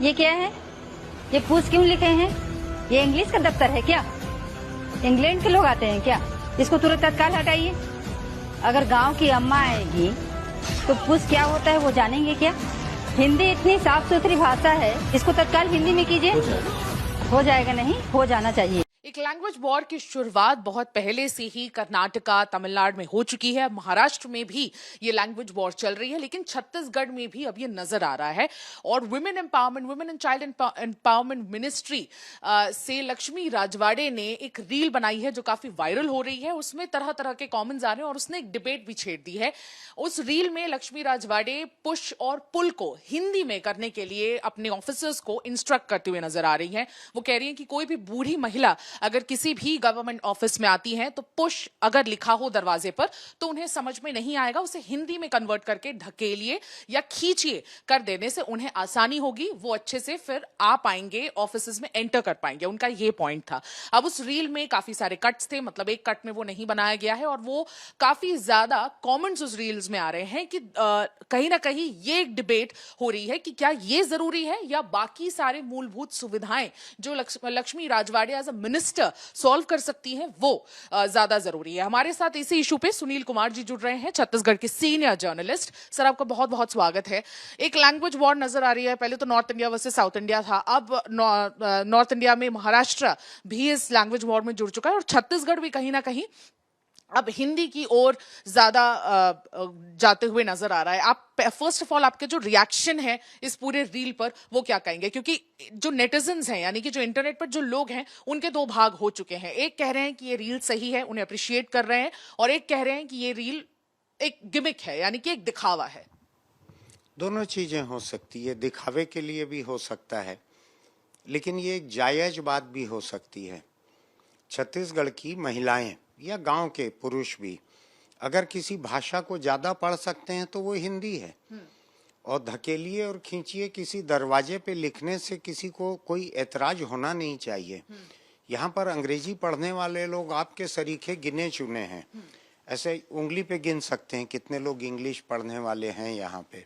ये क्या है? ये पूछ क्यों लिखे हैं? ये इंग्लिश का दफ्तर है क्या? इंग्लैंड के लोग आते हैं क्या? इसको तुरंत तत्काल हटाइए। अगर गांव की अम्मा आएगी तो पूछ क्या होता है वो जानेंगे क्या? हिंदी इतनी साफ सुथरी भाषा है, इसको तत्काल हिंदी में कीजिए। हो जाएगा नहीं, हो जाना चाहिए। एक लैंग्वेज वॉर की शुरुआत बहुत पहले से ही कर्नाटका, तमिलनाडु में हो चुकी है। महाराष्ट्र में भी ये लैंग्वेज वॉर चल रही है, लेकिन छत्तीसगढ़ में भी अब ये नजर आ रहा है। और women empowerment, women and child empowerment ministry से लक्ष्मी राजवाड़े ने एक रील बनाई है जो काफी वायरल हो रही है। उसमें तरह तरह के कॉमेंट्स आ रहे हैं और उसने एक डिबेट भी छेड़ दी है। उस रील में लक्ष्मी राजवाड़े पुश और पुल को हिंदी में करने के लिए अपने ऑफिसर्स को इंस्ट्रक्ट करते हुए नजर आ रही हैं। वो कह रही हैं कि कोई भी बूढ़ी महिला अगर किसी भी गवर्नमेंट ऑफिस में आती हैं तो पुश अगर लिखा हो दरवाजे पर तो उन्हें समझ में नहीं आएगा, उसे हिंदी में कन्वर्ट करके ढकेलिए या खींचिए कर देने से उन्हें आसानी होगी, वो अच्छे से फिर आ पाएंगे, ऑफिस में एंटर कर पाएंगे। उनका ये पॉइंट था। अब उस रील में काफी सारे कट्स थे, मतलब एक कट में वो नहीं बनाया गया है और वो काफी ज्यादा कमेंट्स उस रील्स में आ रहे हैं कि कहीं ना कहीं ये एक डिबेट हो रही है कि क्या ये जरूरी है या बाकी सारे मूलभूत सुविधाएं जो Lakshmi Rajwade as a minister solve कर सकती हैं वो ज्यादा जरूरी है। हमारे साथ इसी इशू पे सुनील कुमार जी जुड़ रहे हैं, छत्तीसगढ़ के सीनियर जर्नलिस्ट। सर, आपका बहुत बहुत स्वागत है। एक लैंग्वेज वॉर नजर आ रही है, पहले तो north India versus south India था, अब नॉर्थ इंडिया में महाराष्ट्र भी इस लैंग्वेज वॉर में जुड़ चुका है और छत्तीसगढ़ भी कहीं ना कहीं अब हिंदी की ओर ज्यादा जाते हुए नजर आ रहा है। आप फर्स्ट ऑफ ऑल आपके जो रिएक्शन है इस पूरे रील पर वो क्या कहेंगे? क्योंकि जो नेटिजन्स हैं, यानी कि जो इंटरनेट पर जो लोग हैं, उनके दो भाग हो चुके हैं। एक कह रहे हैं कि ये रील सही है, उन्हें अप्रिशिएट कर रहे हैं, और एक कह रहे हैं कि ये रील एक गिमिक है, यानी कि एक दिखावा है। दोनों चीजें हो सकती है, दिखावे के लिए भी हो सकता है, लेकिन ये एक जायज बात भी हो सकती है। छत्तीसगढ़ की महिलाएं या गांव के पुरुष भी अगर किसी भाषा को ज्यादा पढ़ सकते हैं तो वो हिंदी है। और धकेलिए और खींचिए किसी दरवाजे पे लिखने से किसी को कोई ऐतराज होना नहीं चाहिए। यहाँ पर अंग्रेजी पढ़ने वाले लोग आपके सरीखे गिने चुने हैं, ऐसे उंगली पे गिन सकते हैं कितने लोग इंग्लिश पढ़ने वाले हैं यहाँ पे।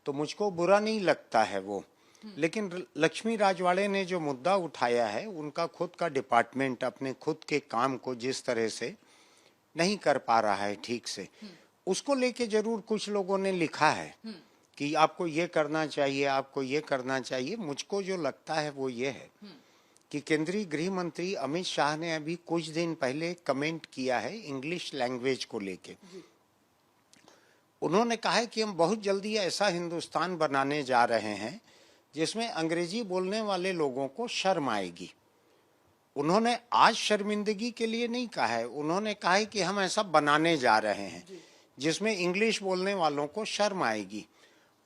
तो मुझको बुरा नहीं लगता है वो, लेकिन लक्ष्मी राजवाड़े ने जो मुद्दा उठाया है, उनका खुद का डिपार्टमेंट अपने खुद के काम को जिस तरह से नहीं कर पा रहा है ठीक से, उसको लेके जरूर कुछ लोगों ने लिखा है कि आपको ये करना चाहिए, आपको ये करना चाहिए। मुझको जो लगता है वो ये है कि केंद्रीय गृह मंत्री अमित शाह ने अभी कुछ दिन पहले कमेंट किया है इंग्लिश लैंग्वेज को लेके। उन्होंने कहा है कि हम बहुत जल्दी ऐसा हिंदुस्तान बनाने जा रहे हैं जिसमें अंग्रेजी बोलने वाले लोगों को शर्म आएगी। उन्होंने आज शर्मिंदगी के लिए नहीं कहा है, उन्होंने कहा है कि हम ऐसा बनाने जा रहे हैं जिसमें इंग्लिश बोलने वालों को शर्म आएगी।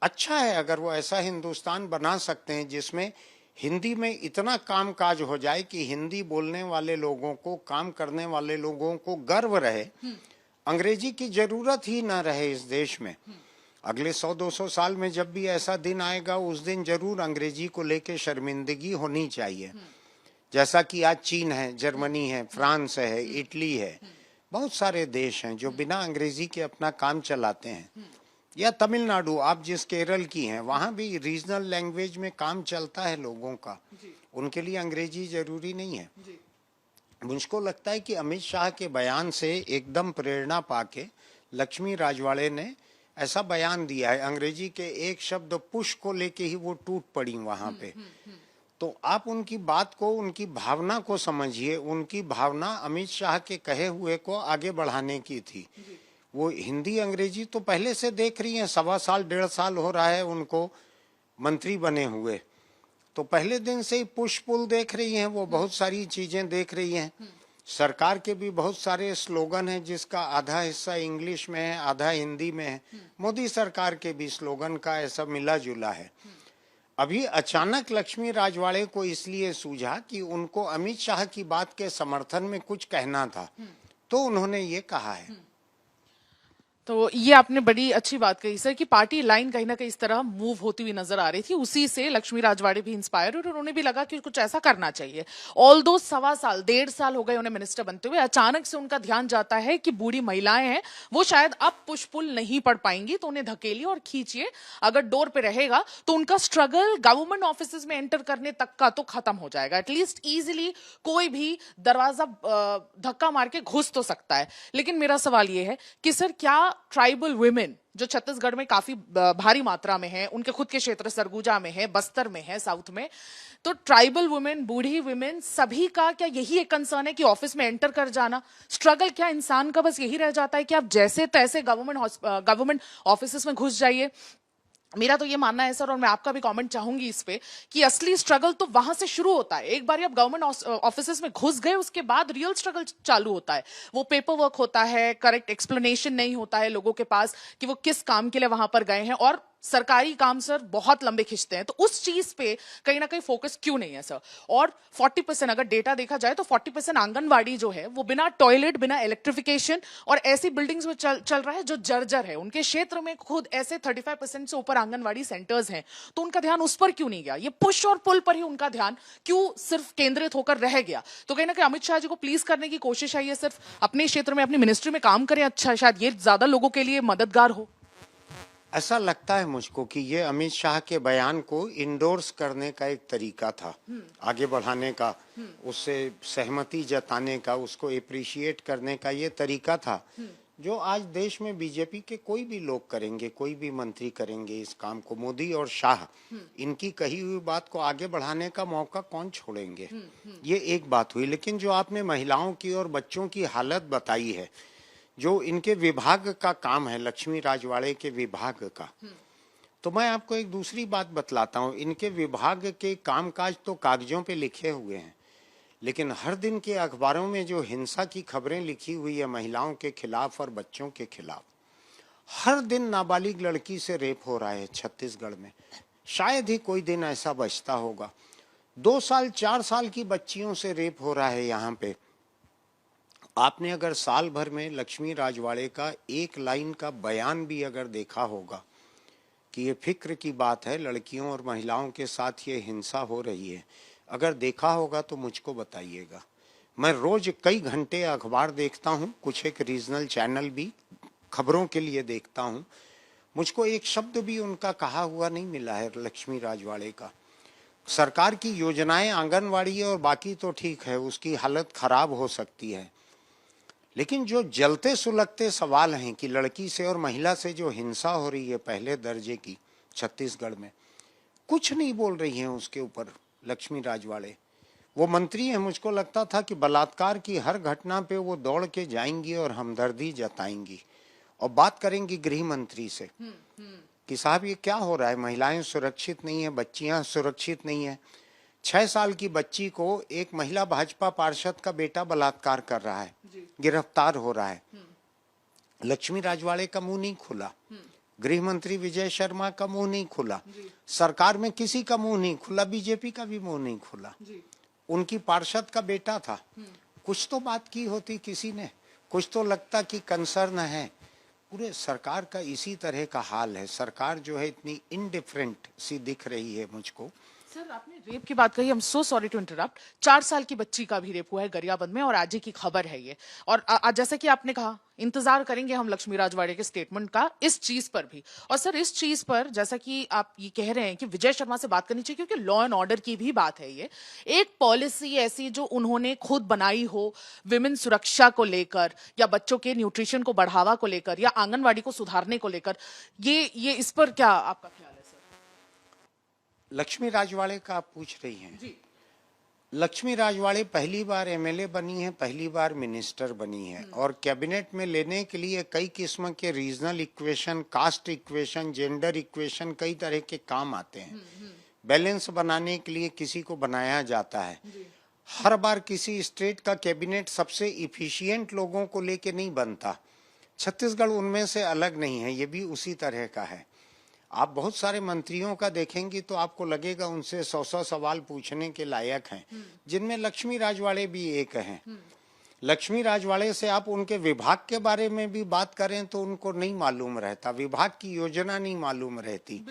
अच्छा है अगर वो ऐसा हिंदुस्तान बना सकते हैं जिसमें हिंदी में इतना काम काज हो जाए कि हिंदी बोलने वाले लोगों को, काम करने वाले लोगों को गर्व रहे, अंग्रेजी की जरूरत ही ना रहे इस देश में। अगले 100-200 साल में जब भी ऐसा दिन आएगा, उस दिन जरूर अंग्रेजी को लेके शर्मिंदगी होनी चाहिए। जैसा कि आज चीन है, जर्मनी है, फ्रांस है, इटली है, बहुत सारे देश हैं जो बिना अंग्रेजी के अपना काम चलाते हैं। या तमिलनाडु, आप जिस केरल की हैं, वहाँ भी रीजनल लैंग्वेज में काम चलता है लोगों का, उनके लिए अंग्रेजी जरूरी नहीं है। मुझको लगता है कि अमित शाह के बयान से एकदम प्रेरणा पाके लक्ष्मी राजवाड़े ने ऐसा बयान दिया है। अंग्रेजी के एक शब्द पुश को लेके ही वो टूट पड़ी वहां पे। तो आप उनकी बात को, उनकी भावना को समझिए। उनकी भावना अमित शाह के कहे हुए को आगे बढ़ाने की थी। वो हिंदी अंग्रेजी तो पहले से देख रही हैं, 1.25 साल 1.5 साल हो रहा है उनको मंत्री बने हुए, तो पहले दिन से ही पुश पुल देख रही हैं, वो बहुत सारी चीजें देख रही हैं। सरकार के भी बहुत सारे स्लोगन हैं जिसका आधा हिस्सा इंग्लिश में है, आधा हिंदी में है। मोदी सरकार के भी स्लोगन का ऐसा मिला जुला है। अभी अचानक लक्ष्मी राजवाड़े को इसलिए सूझा कि उनको अमित शाह की बात के समर्थन में कुछ कहना था, तो उन्होंने ये कहा है। तो ये आपने बड़ी अच्छी बात कही सर कि पार्टी लाइन कहीं ना कहीं इस तरह मूव होती हुई नजर आ रही थी, उसी से लक्ष्मी राजवाड़े भी इंस्पायर और उन्होंने भी लगा कि कुछ ऐसा करना चाहिए। ऑल दो 1.25 साल हो गए उन्हें मिनिस्टर बनते हुए, अचानक से उनका ध्यान जाता है कि बूढ़ी महिलाएं हैं वो शायद अब पुश पुल नहीं पढ़ पाएंगी, तो उन्हें धकेलिए और खींचिए। अगर डोर पे रहेगा तो उनका स्ट्रगल गवर्नमेंट ऑफिस में एंटर करने तक का तो खत्म हो जाएगा। एटलीस्ट इजिली कोई भी दरवाजा धक्का मार के घुस तो सकता है। लेकिन मेरा सवाल ये है कि सर क्या ट्राइबल वुमेन जो छत्तीसगढ़ में काफी भारी मात्रा में है, उनके खुद के क्षेत्र सरगुजा में है, बस्तर में है, साउथ में, तो ट्राइबल वुमेन, बूढ़ी वुमेन, सभी का क्या यही एक कंसर्न है कि ऑफिस में एंटर कर जाना? स्ट्रगल क्या इंसान का बस यही रह जाता है कि आप जैसे तैसे गवर्नमेंट ऑफिस में घुस जाइए? मेरा तो ये मानना है सर, और मैं आपका भी कमेंट चाहूंगी इस पे, कि असली स्ट्रगल तो वहां से शुरू होता है। एक बार आप गवर्नमेंट ऑफिसेस में घुस गए उसके बाद रियल स्ट्रगल चालू होता है। वो पेपर वर्क होता है, करेक्ट एक्सप्लेनेशन नहीं होता है लोगों के पास कि वो किस काम के लिए वहां पर गए हैं, और सरकारी काम सर बहुत लंबे खिंचते हैं। तो उस चीज पे कहीं ना कहीं फोकस क्यों नहीं है सर? और 40% अगर डेटा देखा जाए तो 40% आंगनवाड़ी जो है वो बिना टॉयलेट, बिना इलेक्ट्रिफिकेशन और ऐसी बिल्डिंग्स में चल रहा है जो जर्जर है। उनके क्षेत्र में खुद ऐसे 35% से ऊपर आंगनवाड़ी सेंटर्स हैं, तो उनका ध्यान उस पर क्यों नहीं गया? ये पुश और पुल पर ही उनका ध्यान क्यों सिर्फ केंद्रित होकर रह गया? तो कहीं ना कहीं अमित शाह जी को प्लीज करने की कोशिश है, ये सिर्फ अपने क्षेत्र में अपनी मिनिस्ट्री में काम करें, अच्छा शायद ये ज्यादा लोगों के लिए मददगार हो। ऐसा लगता है मुझको कि ये अमित शाह के बयान को इंडोर्स करने का एक तरीका था, आगे बढ़ाने का, उससे सहमति जताने का, उसको अप्रिशिएट करने का ये तरीका था, जो आज देश में बीजेपी के कोई भी लोग करेंगे, कोई भी मंत्री करेंगे इस काम को। मोदी और शाह इनकी कही हुई बात को आगे बढ़ाने का मौका कौन छोड़ेंगे? ये एक बात हुई। लेकिन जो आपने महिलाओं की और बच्चों की हालत बताई है, जो इनके विभाग का काम है, लक्ष्मी राजवाड़े के विभाग का, तो मैं आपको एक दूसरी बात बतलाता हूँ। इनके विभाग के कामकाज तो कागजों पे लिखे हुए हैं, लेकिन हर दिन के अखबारों में जो हिंसा की खबरें लिखी हुई है महिलाओं के खिलाफ और बच्चों के खिलाफ, हर दिन नाबालिग लड़की से रेप हो रहा है छत्तीसगढ़ में। शायद ही कोई दिन ऐसा बचता होगा। 2 साल 4 साल की बच्चियों से रेप हो रहा है यहाँ पे। आपने अगर साल भर में लक्ष्मी राजवाड़े का एक लाइन का बयान भी अगर देखा होगा कि ये फिक्र की बात है, लड़कियों और महिलाओं के साथ ये हिंसा हो रही है, अगर देखा होगा तो मुझको बताइएगा। मैं रोज कई घंटे अखबार देखता हूँ, कुछ एक रीजनल चैनल भी खबरों के लिए देखता हूँ। मुझको एक शब्द भी उनका कहा हुआ नहीं मिला है लक्ष्मी राजवाड़े का। सरकार की योजनाएं आंगनवाड़ी और बाकी तो ठीक है, उसकी हालत खराब हो सकती है, लेकिन जो जलते सुलगते सवाल हैं कि लड़की से और महिला से जो हिंसा हो रही है पहले दर्जे की छत्तीसगढ़ में, कुछ नहीं बोल रही हैं उसके ऊपर लक्ष्मी राजवाड़े। वो मंत्री हैं, मुझको लगता था कि बलात्कार की हर घटना पे वो दौड़ के जाएंगी और हमदर्दी जताएंगी और बात करेंगी गृह मंत्री से कि साहब ये क्या हो रहा है, महिलाएं सुरक्षित नहीं है, बच्चियां सुरक्षित नहीं है। 6 साल की बच्ची को एक महिला भाजपा पार्षद का बेटा बलात्कार कर रहा है, गिरफ्तार हो रहा है। लक्ष्मी राजवाड़े का मुंह नहीं खुला, गृह मंत्री विजय शर्मा का मुंह नहीं खुला, सरकार में किसी का मुंह नहीं खुला, बीजेपी का भी मुंह नहीं खुला। उनकी पार्षद का बेटा था, कुछ तो बात की होती किसी ने, कुछ तो लगता कि कंसर्न है। पूरे सरकार का इसी तरह का हाल है। सरकार जो है इतनी इनडिफरेंट सी दिख रही है मुझको। सर आपने रेप की बात कही, I am so sorry to interrupt. 4 साल की बच्ची का भी रेप हुआ है गरियाबंद में, और आज ही की खबर है ये। और जैसे कि आपने कहा, इंतजार करेंगे हम लक्ष्मी राजवाड़े के स्टेटमेंट का इस चीज पर भी। और सर इस चीज पर जैसा कि आप ये कह रहे हैं कि विजय शर्मा से बात करनी चाहिए, क्योंकि लॉ एंड ऑर्डर की भी बात है ये। एक पॉलिसी ऐसी जो उन्होंने खुद बनाई हो विमेन सुरक्षा को लेकर, या बच्चों के न्यूट्रिशन को बढ़ावा को लेकर, या आंगनवाड़ी को सुधारने को लेकर, ये इस पर क्या आपका ख्याल है? लक्ष्मी राजवाड़े का आप पूछ रही हैं जी। लक्ष्मी राजवाड़े पहली बार एमएलए बनी है, पहली बार मिनिस्टर बनी है, और कैबिनेट में लेने के लिए कई किस्म के regional equation, cast equation, gender equation, कई तरह के काम आते हैं। बैलेंस बनाने के लिए किसी को बनाया जाता है। हर बार किसी स्टेट का कैबिनेट सबसे इफिशिएंट लोगों को लेके नहीं बनता। छत्तीसगढ़ उनमें से अलग नहीं है, ये भी उसी तरह का है। आप बहुत सारे मंत्रियों का देखेंगे तो आपको लगेगा उनसे 100 सवाल पूछने के लायक हैं, जिनमें लक्ष्मी राजवाड़े भी एक हैं। लक्ष्मी राजवाड़े से आप उनके विभाग के बारे में भी बात करें तो उनको नहीं मालूम रहता, विभाग की योजना नहीं मालूम रहती।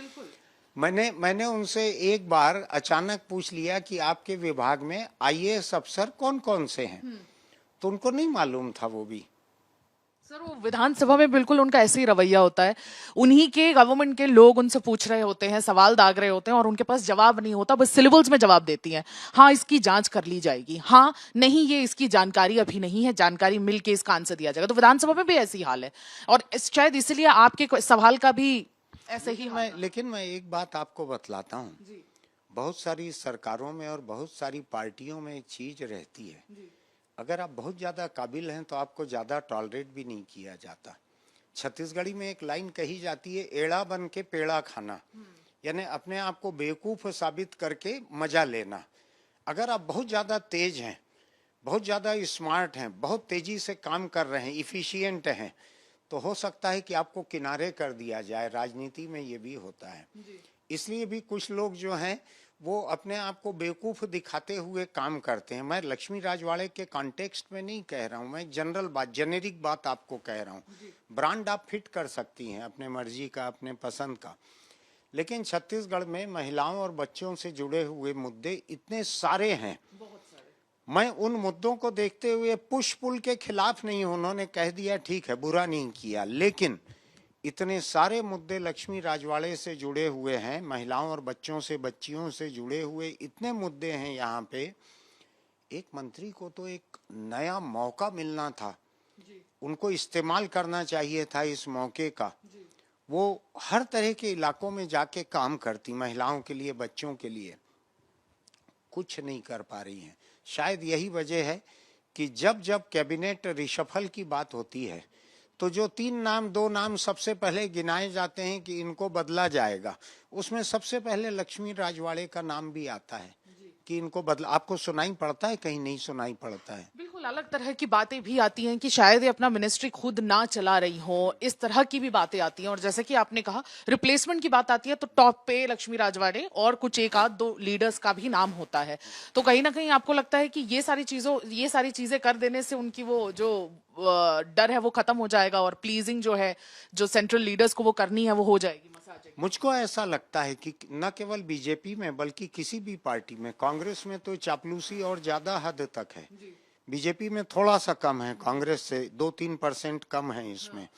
मैंने उनसे एक बार अचानक पूछ लिया कि आपके विभाग में आईएएस अफसर कौन कौन से हैं, तो उनको नहीं मालूम था वो भी। सर वो विधानसभा में बिल्कुल उनका ऐसे ही रवैया होता है, उन्हीं के गवर्नमेंट के लोग उनसे पूछ रहे होते हैं, सवाल दाग रहे होते हैं और उनके पास जवाब नहीं होता, बस सिलेबल्स में जवाब देती हैं। हाँ इसकी जांच कर ली जाएगी, हाँ नहीं ये इसकी जानकारी अभी नहीं है, जानकारी मिल के इसका आंसर दिया जाएगा। तो विधानसभा में भी ऐसी हाल है और शायद इसीलिए आपके सवाल का भी ऐसे ही लेकिन मैं एक बात आपको बतलाता हूँ, बहुत सारी सरकारों में और बहुत सारी पार्टियों में एक चीज रहती है, अगर आप बहुत ज्यादा काबिल हैं तो आपको ज्यादा टॉलरेट भी नहीं किया जाता। छत्तीसगढ़ी में एक लाइन कही जाती है, एड़ा बन के पेड़ा खाना, यानी अपने आप को बेवकूफ साबित करके मजा लेना। अगर आप बहुत ज्यादा तेज हैं, बहुत ज्यादा स्मार्ट हैं, बहुत तेजी से काम कर रहे हैं, इफिशिएंट हैं, तो हो सकता है कि आपको किनारे कर दिया जाए। राजनीति में ये भी होता है, इसलिए भी कुछ लोग जो हैं वो अपने आप को बेवकूफ दिखाते हुए काम करते हैं। मैं लक्ष्मी राजवाड़े के कॉन्टेक्स्ट में नहीं कह रहा हूँ, मैं जनरल बात, जेनेरिक बात आपको कह रहा हूँ। ब्रांड आप फिट कर सकती हैं अपने मर्जी का, अपने पसंद का, लेकिन छत्तीसगढ़ में महिलाओं और बच्चों से जुड़े हुए मुद्दे इतने सारे हैं। मैं उन मुद्दों को देखते हुए पुश पुल के खिलाफ नहीं, उन्होंने कह दिया ठीक है, बुरा नहीं किया, लेकिन इतने सारे मुद्दे लक्ष्मी राजवाड़े से जुड़े हुए हैं, महिलाओं और बच्चों से, बच्चियों से जुड़े हुए इतने मुद्दे हैं यहाँ पे। एक मंत्री को तो एक नया मौका मिलना था, उनको इस्तेमाल करना चाहिए था इस मौके का। वो हर तरह के इलाकों में जाके काम करती, महिलाओं के लिए, बच्चों के लिए, कुछ नहीं कर पा रही हैं। शायद यही वजह है कि जब जब कैबिनेट रिशफल की बात होती है तो जो 2 नाम सबसे पहले गिनाए जाते हैं कि इनको बदला जाएगा, उसमें सबसे पहले लक्ष्मी राजवाड़े का नाम भी आता है कि इनको बदला। आपको सुनाई पड़ता है, कहीं नहीं सुनाई पड़ता है। बिल्कुल अलग तरह की बातें भी आती हैं कि शायद ये अपना मिनिस्ट्री खुद ना चला रही हो, इस तरह की भी बातें आती हैं। और जैसे कि आपने कहा रिप्लेसमेंट की बात आती है तो टॉप पे लक्ष्मी राजवाड़े और कुछ 1-2 लीडर्स का भी नाम होता है। तो कहीं ना कहीं आपको लगता है कि ये सारी चीजें कर देने से उनकी वो जो डर है वो खत्म हो जाएगा और प्लीजिंग जो है, जो सेंट्रल लीडर्स को वो करनी है, वो हो जाएगी। मुझको ऐसा लगता है कि न केवल बीजेपी में बल्कि किसी भी पार्टी में, कांग्रेस में तो चापलूसी और ज्यादा हद तक है, बीजेपी में थोड़ा सा कम है, कांग्रेस से 2-3% कम है इसमें।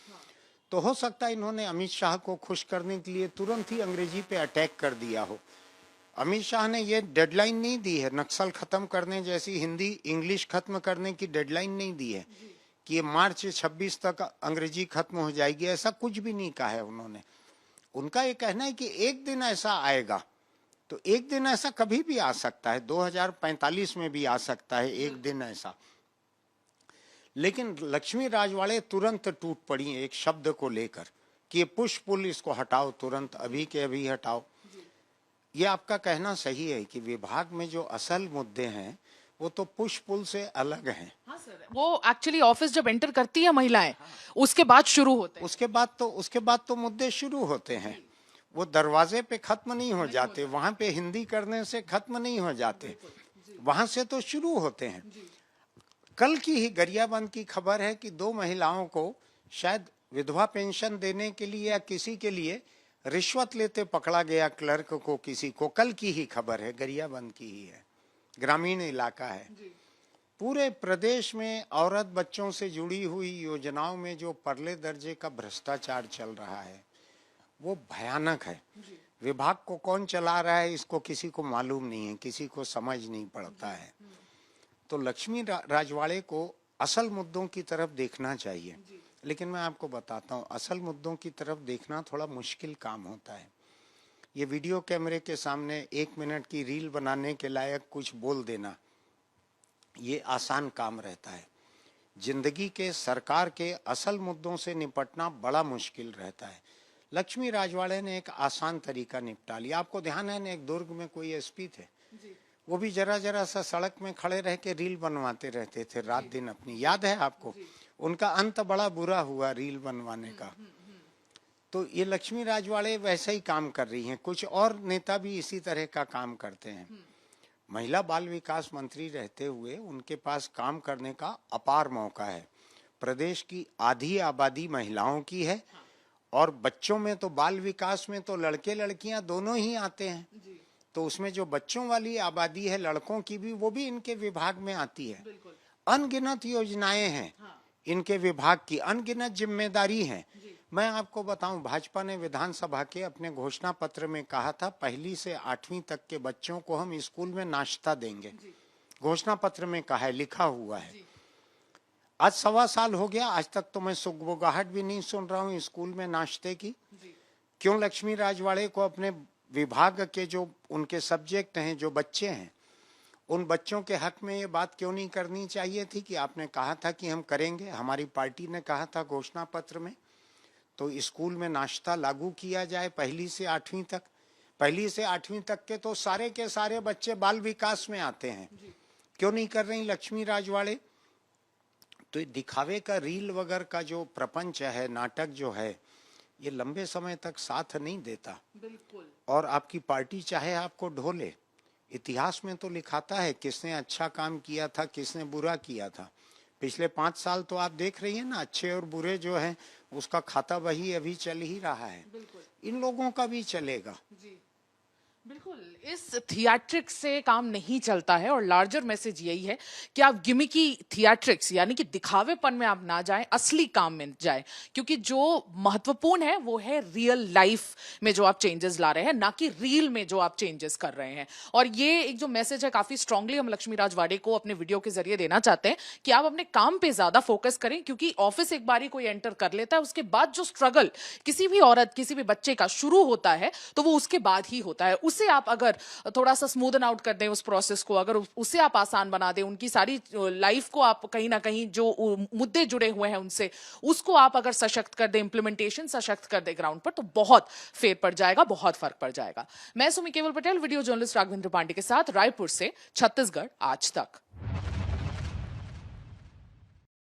तो हो सकता है इन्होंने अमित शाह को खुश करने के लिए तुरंत ही अंग्रेजी पे अटैक कर दिया हो। अमित शाह ने ये डेडलाइन नहीं दी है नक्सल खत्म करने जैसी, हिंदी इंग्लिश खत्म करने की डेडलाइन नहीं दी है कि ये मार्च 26 तक अंग्रेजी खत्म हो जाएगी, ऐसा कुछ भी नहीं कहा है उन्होंने। उनका ये कहना है कि एक दिन ऐसा आएगा, तो एक दिन ऐसा कभी भी आ सकता है, 2045 में भी आ सकता है एक दिन ऐसा। लेकिन लक्ष्मी राजवाड़े तुरंत टूट पड़ी एक शब्द को लेकर कि ये पुश पुल, इसको हटाओ तुरंत, अभी के अभी हटाओ। ये आपका कहना सही है कि विभाग में जो असल मुद्दे हैं वो तो पुश पुल से अलग हैं। हाँ सर, वो एक्चुअली ऑफिस जब एंटर करती है महिलाएं, उसके बाद शुरू होते हैं। उसके बाद तो मुद्दे शुरू होते हैं, वो दरवाजे पे खत्म नहीं हो जाते, वहां पे हिंदी करने से खत्म नहीं हो जाते, वहां से तो शुरू होते हैं। कल की ही गरियाबंद की खबर है कि 2 महिलाओं को शायद विधवा पेंशन देने के लिए या किसी के लिए रिश्वत लेते पकड़ा गया, क्लर्क को, किसी को। कल की ही खबर है, गरियाबंद की ही है, ग्रामीण इलाका है। पूरे प्रदेश में औरत बच्चों से जुड़ी हुई योजनाओं में जो परले दर्जे का भ्रष्टाचार चल रहा है वो भयानक है। विभाग को कौन चला रहा है इसको किसी को मालूम नहीं है, किसी को समझ नहीं पड़ता है। तो लक्ष्मी राजवाड़े को असल मुद्दों की तरफ देखना चाहिए, लेकिन मैं आपको बताता हूँ असल मुद्दों की तरफ देखना थोड़ा मुश्किल काम होता है। ये वीडियो कैमरे के सामने 1 मिनट की रील बनाने के लायक कुछ बोल देना, ये आसान काम रहता है। जिंदगी के, सरकार के असल मुद्दों से निपटना बड़ा मुश्किल रहता है। लक्ष्मी राजवाड़े ने एक आसान तरीका निपटा लिया। आपको ध्यान है ना, एक दुर्ग में कोई एसपी थे, वो भी जरा सा सड़क में खड़े रह के रील बनवाते रहते थे रात दिन अपनी, याद है आपको? उनका अंत बड़ा बुरा हुआ रील बनवाने का। तो ये लक्ष्मी राजवाड़े वैसे ही काम कर रही हैं, कुछ और नेता भी इसी तरह का काम करते हैं। महिला बाल विकास मंत्री रहते हुए उनके पास काम करने का अपार मौका है। प्रदेश की आधी आबादी महिलाओं की है और बच्चों में तो बाल विकास में तो लड़के लड़कियां दोनों ही आते हैं, तो उसमें जो बच्चों वाली आबादी है लड़कों की भी, वो भी इनके विभाग में आती है। अनगिनत योजनाएं हैं इनके विभाग की, अनगिनत जिम्मेदारी है। मैं आपको बताऊं, भाजपा ने विधानसभा के अपने घोषणा पत्र में कहा था 1ली से 8वीं तक के बच्चों को हम स्कूल में नाश्ता देंगे। घोषणा पत्र में कहा है, लिखा हुआ है। आज 1.25 साल हो गया, आज तक तो मैं सुगबुगाहट भी नहीं सुन रहा हूँ स्कूल में नाश्ते की। क्यों लक्ष्मी राजवाड़े को अपने विभाग के जो उनके सब्जेक्ट हैं, जो बच्चे हैं, उन बच्चों के हक में ये बात क्यों नहीं करनी चाहिए थी कि आपने कहा था कि हम करेंगे, हमारी पार्टी ने कहा था घोषणा पत्र में, तो स्कूल में नाश्ता लागू किया जाए 1ली से 8वीं तक। 1ली से 8वीं तक के तो सारे के सारे बच्चे बाल विकास में आते हैं, क्यों नहीं कर रही लक्ष्मी राजवाड़े? तो दिखावे का रील वगैरह का जो प्रपंच है, नाटक जो है, ये लंबे समय तक साथ नहीं देता। बिल्कुल। और आपकी पार्टी चाहे आपको ढोले, इतिहास में तो लिखाता है किसने अच्छा काम किया था, किसने बुरा किया था। पिछले 5 साल तो आप देख रही हैं ना, अच्छे और बुरे जो हैं उसका खाता वही अभी चल ही रहा है। इन लोगों का भी चलेगा। बिल्कुल, इस थिएट्रिक्स से काम नहीं चलता है और लार्जर मैसेज यही है कि आप गिमिकी थिएट्रिक्स यानी कि दिखावेपन में आप ना जाएं, असली काम में जाएं, क्योंकि जो महत्वपूर्ण है वो है रियल लाइफ में जो आप चेंजेस ला रहे हैं, ना कि रील में जो आप चेंजेस कर रहे हैं। और ये एक जो मैसेज है काफी स्ट्रांगली हम लक्ष्मी राजवाड़े को अपने वीडियो के जरिए देना चाहते हैं कि आप अपने काम पे ज्यादा फोकस करें, क्योंकि ऑफिस एक बारी कोई एंटर कर लेता है, उसके बाद जो स्ट्रगल किसी भी औरत, किसी भी बच्चे का शुरू होता है तो वो उसके बाद ही होता है। उसे आप अगर थोड़ा सा स्मूदन आउट कर दें उस प्रोसेस को, अगर उसे आप आसान बना दें, उनकी सारी लाइफ को आप कहीं ना कहीं जो मुद्दे जुड़े हुए हैं उनसे, उसको आप अगर सशक्त कर दें, इंप्लीमेंटेशन सशक्त कर दें ग्राउंड पर, तो बहुत फेर पड़ जाएगा, बहुत फर्क पड़ जाएगा। मैं सुमी केवल पटेल, वीडियो जर्नलिस्ट राघवेंद्र पांडे के साथ रायपुर से, छत्तीसगढ़ आज तक।